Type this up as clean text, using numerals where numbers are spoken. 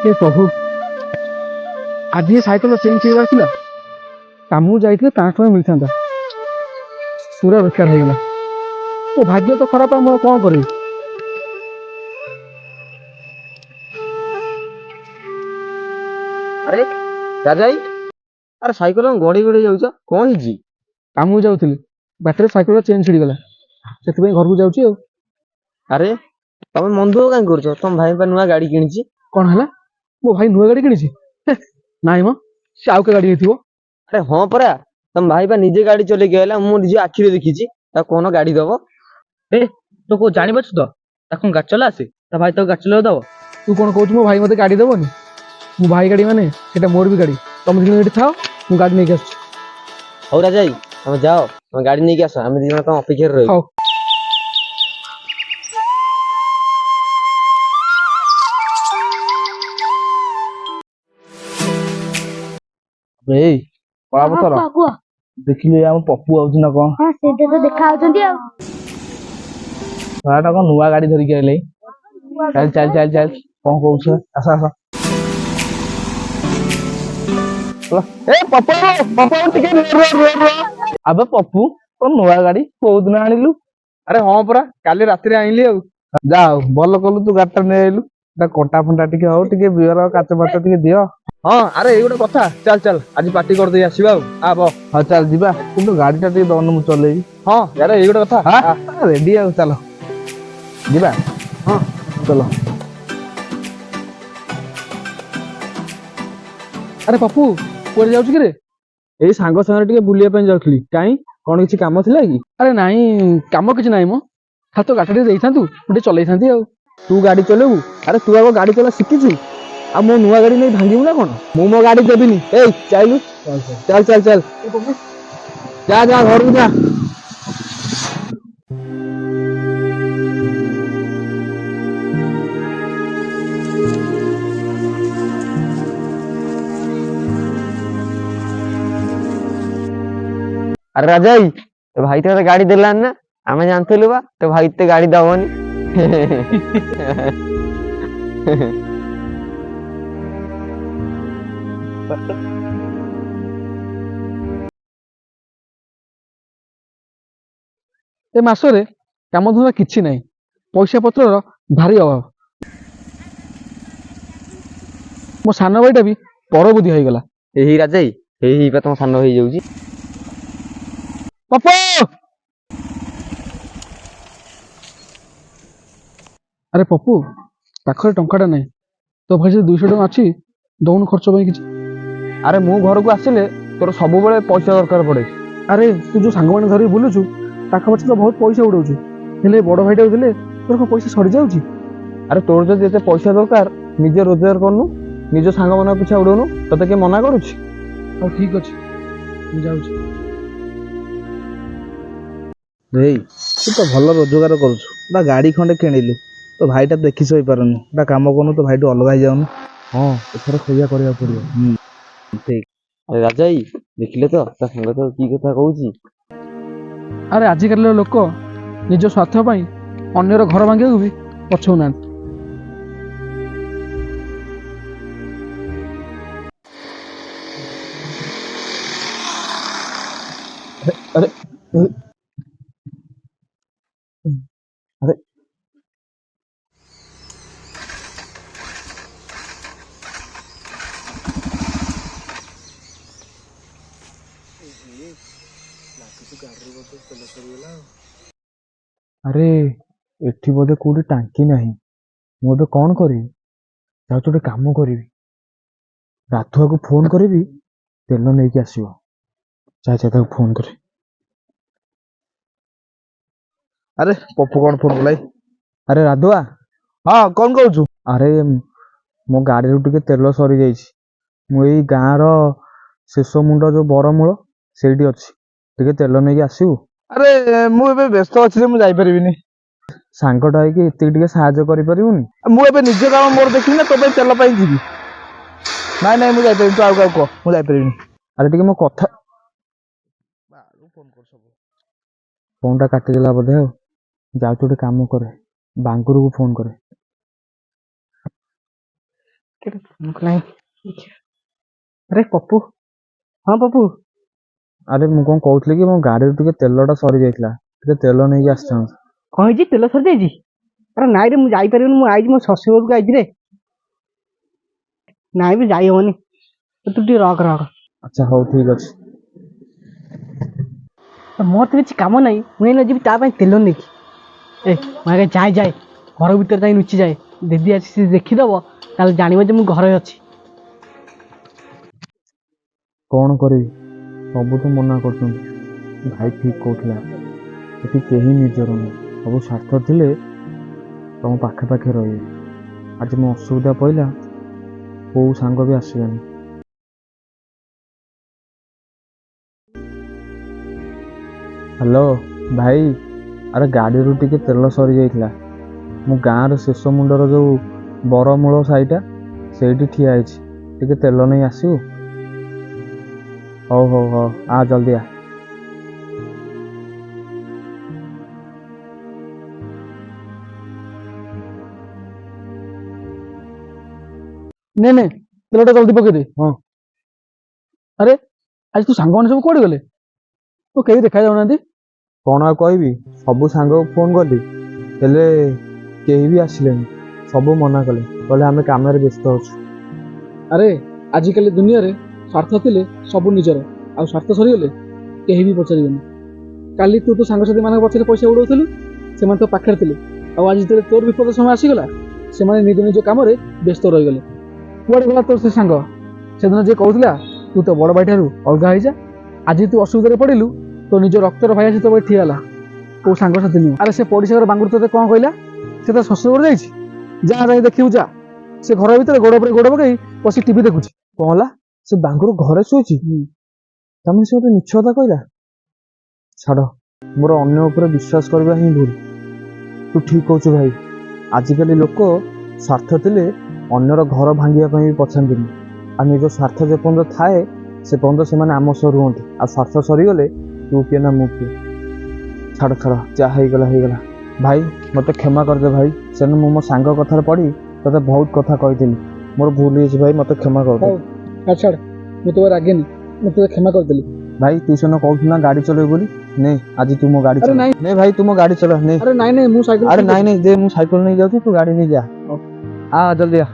हे प्रभु आज ये cycle change होगा कामू जाइए 500 टଙ୍କା मिलता पूरा बेकार हो गला तो भाग्य तो खराब है कौन करी अरे राजाई अरे साइकेल गड़ी गड़ी जाऊଛ कौन हिजी कामू जाऊली बाटर साइकेल चेन छिड़गला से घर को जाऊँ अरे तुम मन दुख कहीं कर तुम भाई नुआ गाड़ी किणी कौन है मो भाई नुआ गाड़ी किणी नाई मो से आउ के गाड़ी हो अरे हाँ परा तुम भाई बा निजे गाड़ी चले गला मु निजे आखिरे देखी कौन गाड़ी दब ए तो को जानी बच तो गाड़ी चला आसे ता भाई तो गाड़ी चला दब तू कौन कहू मो भाई मत गाड़ी दबनी मो भाई गाड़ी माने सेटा मोर भी गाड़ी तुम दिन था मु गाड़ी नहीं आस हौ राजाई तुम जाओ तुम गाड़ी नहीं आस आम दिन तुम अपेक्षा रही देखिले हम पप्पू आउछ ना कौन हां सेटे तो देखा आउछंती आ साराटा कौन नुआ गाड़ी धरिक आइले चल चल चल चल कौन कहूछ आसा आसा ए पप्पू पप्पू टिके रो अबे पप्पू तो नुआ गाड़ी कोउ दिन आनिलु अरे हां परा काली राती रे आइली आ जाओ बल कलु तू गाटा ने आइलु ता कोटा फंटा टिके हो टिके बियर काच बाट टिके दियो हाँ अरे ये गोटे कथा चल चल आज पार्टी कर दे आसीबा आ बो हां चल जीबा किंतु गाड़ी टा टिके दन मु चलेई हां यार ये गोटे कथा हां रेडी आ चलो जीबा हां चलो अरे पप्पू कोरे जाउछ कि रे ए सांग संग टिके बुलिया पे जाउथली काई कोन किछि काम थिला कि अरे नाही काम किछि नाही मो हा तो गाड़ी देइथांतु उठे चलेई थांती आ तू गाड़ी चलेबू अरे तू आगो गाड़ी चला शिखिछु आ मो नुआ गाड़ी नहीं भांगी ना कौन मु मो गाड़ी देविनी ए चलू चल चल चल जा जा घर को जा अरे राजाई तो भाई तो गाड़ी दिला ना आम जानलु बा तो भाई तो गाड़ी दबनी ए मासरे काम धंदा किछि नाही पैसा पत्रर भारी अभाव मो सान भाईटा भी पर बुद्धि हो गला यही राजाई यही तुम सान हो जाऊँ पप्पू अरे पप्पू पाखरे टंकाटा नाही तो भाई 200 टଙ୍କା अछि दौन खर्च भाई किछि अरे मु घर को आसिले तोर सब बेले पैसा दरकार पड़े अरे तू जो सांग माने धरि बुलुछु ताका पछ तो बहुत पैसा उड़ाउछु हेले बड़ भाईटा देले तोर को पैसा सड़ी जाउछि अरे तोर जो जेते पैसा दरकार निजे रोजगार करनु निज सांग माने पिछा उडौनु तते के मना करूछि और ठीक अछि जाउछि रे तू तो भल रोजगार करूछु बा गाड़ी खंडे किनिलु तो भाईटा देखि सही पारनु बा काम कोनु तो भाईटू अलग हो जाउनु हां एथरा खोया करिया पड़ियो ठीक अरे राजाई देखिले तो ता संग तो की कथा कहूची अरे आजिकल लोक निज स्वार्थ पाई अन्यर घर भांगे भी पछौ ना अरे अरे अरे एठी बोधे कोडी टांकी नहीं मु तो कौन करी जाऊ तो काम करी राधुआ को फोन करी तेल नहीं कि आसो चाहे चाहे फोन करे अरे पप्पू कौन फोन कलाई अरे राधुआ हाँ कौन कहू अरे मो गाड़ी रू टिके तेल सरी जाइछि मु एई गाँ रो शेष मुंड जो बरमूल सेठी अछि टिके तेल नहीं आसू अरे मु एबे व्यस्त अछि मु जाई परिबिनी सांगटा है कि एति टिके सहायता करि परिबुनी मु एबे निज काम मोर देखिना तो पे तेल पाई जीबी नाइ नाइ मु जाई परिबिनी तो आउ को मु जाई परिबिनी अरे टिके मो कथा फोन कर सब फोनटा काटी देला बोधे जाऊ तो काम करे बांकुर को फोन करे ଆରେ ପପୁ, ହଁ ପପୁ। ଆରେ ମୁଁ କଣ କହୁଥିଲି କି ମୋ ଗାଡିରୁ ଟିକେ ତେଲଟା ସରି ଯାଇଥିଲା, ଟିକେ ତେଲ ନେଇକି ଆସିଥାନ୍ତ। କଣ ହେଇଛି? ତେଲ ସରିଯାଇଛି? ଆରେ ନାଇଁ ରେ, ମୁଁ ଯାଇପାରିବିନି, ମୁଁ ଆଇଛି ମୋ ଶ୍ୱଶୁର ଘରକୁ ଆଇଛି ରେ। ନାଇଁ ବି ଯାଇ ହବନି, ତୁ ଟିକେ ରଖ। ଆଚ୍ଛା ହଉ ଠିକ ଅଛି। ମୋର ତ କିଛି କାମ ନାହିଁ, ମୁଁ ଏଇନା ଯିବି ତା ପାଇଁ ତେଲ ନେଇକି। ମୁଁ ଆଗେ ଯାଏ ଘର ଭିତରେ ଯାଇ ଲୁଚିଯାଏ। ଦିଦି ଆସି ସେ ଦେଖିଦବ, ତାହେଲେ ଜାଣିବ ଯେ ମୁଁ ଘରେ ଅଛି। କଣ କରିବି, ସବୁ ତ ମନା କରୁଛନ୍ତି। ଭାଇ ଠିକ କହୁଥିଲା, ଏଠି କେହି ନିଜର ନୁହେଁ, ସବୁ ସ୍ୱାର୍ଥ ଥିଲେ ତମ ପାଖାପାଖି ରହିବେ। ଆଜି ମୋ ଅସୁବିଧା ପଇଲା, କୋଉ ସାଙ୍ଗ ବି ଆସିବେନି। ହ୍ୟାଲୋ ଭାଇ, ଆରେ ଗାଡିରୁ ଟିକେ ତେଲ ସରି ଯାଇଥିଲା। ମୁଁ ଗାଁର ଶେଷ ମୁଣ୍ଡର ଯୋଉ ବରମୂଳ ସାହିଟା ସେଇଠି ଠିଆ ହେଇଛି, ଟିକେ ତେଲ ନେଇ ଆସିବୁ? ହଉ ଆ ଜଲ୍ଦି ଆ। ନେ ତେଲଟା ଜଲ୍ଦି ପକେଇଦେ। ହଁ। ଆରେ ଆଜି ତୁ ସାଙ୍ଗମାନେ ସବୁ କୁଆଡେ ଗଲେ? ତୁ କେହି ଦେଖା ଯାଉନାହାନ୍ତି। କଣ ଆଉ କହିବି, ସବୁ ସାଙ୍ଗକୁ ଫୋନ କଲି, ହେଲେ କେହି ବି ଆସିଲେନି। ସବୁ ମନା କଲେ, କହିଲେ ଆମେ କାମରେ ବ୍ୟସ୍ତ ଅଛୁ। ଆରେ ଆଜିକାଲି ଦୁନିଆରେ ସ୍ୱାର୍ଥ ଥିଲେ ସବୁ ନିଜର, ଆଉ ସ୍ୱାର୍ଥ ସରିଗଲେ କେହି ବି ପଚାରିବେନି। କାଲି ତୁ ତୋ ସାଙ୍ଗସାଥି ମାନଙ୍କ ପଛରେ ପଇସା ଉଡଉଥିଲୁ, ସେମାନେ ତୋ ପାଖରେ ଥିଲେ, ଆଉ ଆଜି ଯେତେବେଳେ ତୋର ବିପଦ ସମୟ ଆସିଗଲା, ସେମାନେ ନିଜ ନିଜ କାମରେ ବ୍ୟସ୍ତ ରହିଗଲେ। କୁଆଡେ ଗଲା ତୋର ସେ ସାଙ୍ଗ? ସେଦିନ ଯିଏ କହୁଥିଲା ତୁ ତୋ ବଡ ଭାଇ ଠାରୁ ଅଲଗା ହେଇଯା, ଆଜି ତୁ ଅସୁବିଧାରେ ପଡିଲୁ, ତୋ ନିଜ ରକ୍ତର ଭାଇ ଆସି ତୋ ପାଇଁ ଠିଆ ହେଲା, କୋଉ ସାଙ୍ଗସାଥି ନୁହଁ। ଆରେ ସେ ପଡିଶା ଘର ବାଙ୍ଗୁର ତୋତେ କଣ କହିଲା? ସେ ତା ଶ୍ୱଶୁର ଘର ଯାଇଛି। ଯାଇ ଦେଖିବୁ ଯା, ସେ ଘର ଭିତରେ ଗୋଡ ଉପରେ ଗୋଡ ପକେଇ ବସି ଟିଭି ଦେଖୁଛି। କଣ ହେଲା, ସେ ବାଙ୍ଗୁର ଘରେ ଶୋଇଛି? ତାମାନେ ସେ ଗୋଟେ ମିଛ କଥା କହିଲା। ଛାଡ, ମୋର ଅନ୍ୟ ଉପରେ ବିଶ୍ୱାସ କରିବା ହିଁ ଭୁଲ। ତୁ ଠିକ କହୁଛୁ ଭାଇ, ଆଜିକାଲି ଲୋକ ସ୍ୱାର୍ଥ ଥିଲେ ଅନ୍ୟର ଘର ଭାଙ୍ଗିବା ପାଇଁ ବି ପଛାନ୍ତିନି, ଆଉ ନିଜ ସ୍ୱାର୍ଥ ଯେପର୍ଯ୍ୟନ୍ତ ଥାଏ ସେ ପର୍ଯ୍ୟନ୍ତ ସେମାନେ ଆମ ସହ ରୁହନ୍ତି, ଆଉ ସ୍ୱାର୍ଥ ସରିଗଲେ ତୁ କିଏ ନା ମୁଁ କିଏ। ଛାଡ, ଯାହା ହେଇଗଲା। ଭାଇ ମତେ କ୍ଷମା କରିଦେ ଭାଇ, ସେଦିନ ମୁଁ ମୋ ସାଙ୍ଗ କଥାରେ ପଡି ତତେ ବହୁତ କଥା କହିଥିଲି, ମୋର ଭୁଲ ହେଇଛି ଭାଇ, ମତେ କ୍ଷମା କରିଦେ। ଛାଡ, ମୁଁ ତୋ ରାଗେନି, ମୁଁ ତୋତେ କ୍ଷମା କରିଦେଲି। ଭାଇ ତୁ ସେଦିନ କହୁଥିଲୁ ନା ଗାଡି ଚଲେଇବୁ ବୋଲି, ନେ ଆଜି ତୁ ମୋ ଗାଡି ଚଲା। ନେ ଭାଇ ତୁ ମୋ ଗାଡି ଚଲା, ନେ। ଆରେ ନାଇଁ ମୁଁ ସାଇକେଲ। ଆରେ ନାଇଁ ଦେ, ମୁଁ ସାଇକେଲ ନେଇ ଯାଉଛି, ତୁ ଗାଡି ନେଇ ଯା। ଆ ଜଲ୍ଦି ଆ।